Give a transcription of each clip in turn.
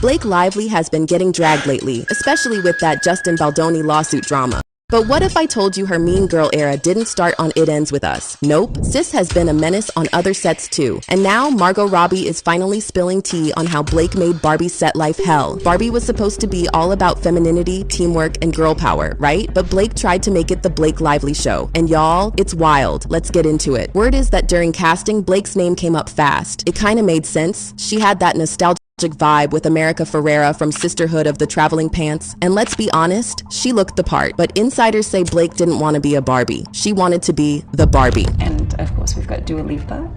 Blake Lively has been getting dragged lately, especially with that Justin Baldoni lawsuit drama. But what if I told you her Mean Girl era didn't start on It Ends With Us? Nope, sis has been a menace on other sets too. And now Margot Robbie is finally spilling tea on how Blake made Barbie's set life hell. Barbie was supposed to be all about femininity, teamwork, and girl power, right? But Blake tried to make it the Blake Lively show. And y'all, it's wild. Let's get into it. Word is that during casting, Blake's name came up fast. It kinda made sense. She had that nostalgia vibe with America Ferrera from Sisterhood of the Traveling Pants, and let's be honest, she looked the part. But insiders say Blake didn't want to be a Barbie. She wanted to be the Barbie. And of course we've got Dua Lipa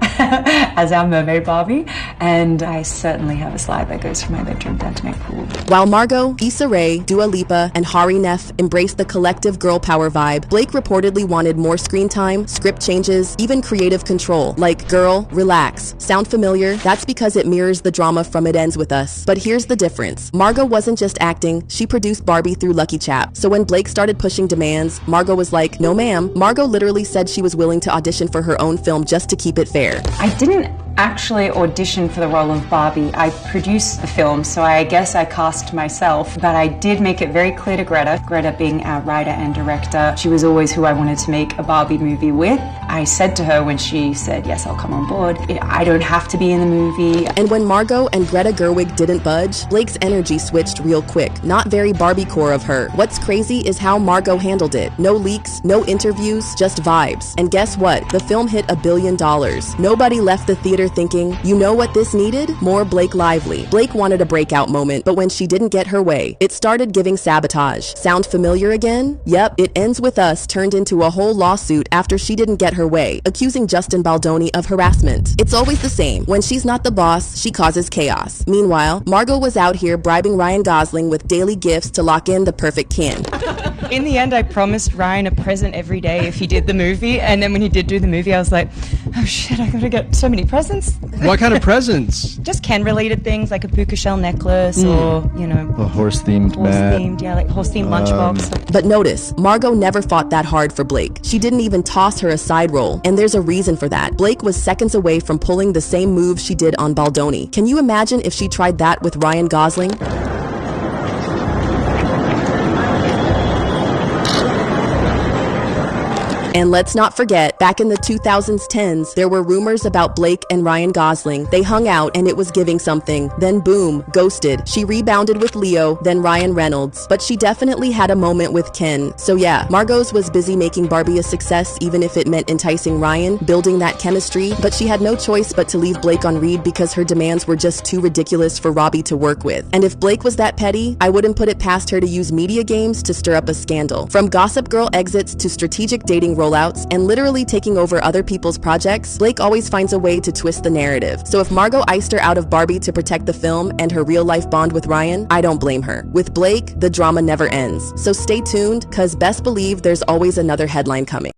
as our mermaid Barbie, and I certainly have a slide that goes from my bedroom down to my pool. While Margot, Issa Rae, Dua Lipa, and Hari Nef embraced the collective girl power vibe, Blake reportedly wanted more screen time, script changes, even creative control. Like, girl, relax. Sound familiar? That's because it mirrors the drama from It Ends With Us. But here's the difference. Margot wasn't just acting, she produced Barbie through Lucky Chap. So when Blake started pushing demands, Margot was like, no ma'am. Margot literally said she was willing to audition for her own film just to keep it fair. I didn't actually audition for the role of Barbie. I produced the film, so I guess I cast myself, but I did make it very clear to Greta being our writer and director. She was always who I wanted to make a Barbie movie with. I said to her when she said, yes, I'll come on board, I don't have to be in the movie. And when Margot and Greta Gerwig didn't budge, Blake's energy switched real quick. Not very Barbie core of her. What's crazy is how Margot handled it. No leaks, no interviews, just vibes. And guess what? The film hit $1 billion. Nobody left the theater thinking, you know what this needed? More Blake Lively. Blake wanted a breakout moment, but when she didn't get her way, it started giving sabotage. Sound familiar again? Yep, It Ends With Us turned into a whole lawsuit after she didn't get her way, accusing Justin Baldoni of harassment. It's always the same. When she's not the boss, she causes chaos. Meanwhile, Margot was out here bribing Ryan Gosling with daily gifts to lock in the perfect can. In the end, I promised Ryan a present every day if he did the movie, and then when he did do the movie, I was like, oh shit, I gotta get so many presents. What kind of presents? Just Ken-related things, like a puka shell necklace or, you know... A horse-themed mat. Yeah, like horse-themed lunchbox. But notice, Margot never fought that hard for Blake. She didn't even toss her a side roll, and there's a reason for that. Blake was seconds away from pulling the same move she did on Baldoni. Can you imagine if she tried that with Ryan Gosling? And let's not forget, back in the 2010s, there were rumors about Blake and Ryan Gosling. They hung out and it was giving something. Then boom, ghosted. She rebounded with Leo, then Ryan Reynolds. But she definitely had a moment with Ken. So yeah, Margot's was busy making Barbie a success, even if it meant enticing Ryan, building that chemistry. But she had no choice but to leave Blake on read because her demands were just too ridiculous for Robbie to work with. And if Blake was that petty, I wouldn't put it past her to use media games to stir up a scandal. From Gossip Girl exits to strategic dating rollouts and literally taking over other people's projects, Blake always finds a way to twist the narrative. So if Margot iced her out of Barbie to protect the film and her real-life bond with Ryan, I don't blame her. With Blake, the drama never ends. So stay tuned, cause best believe there's always another headline coming.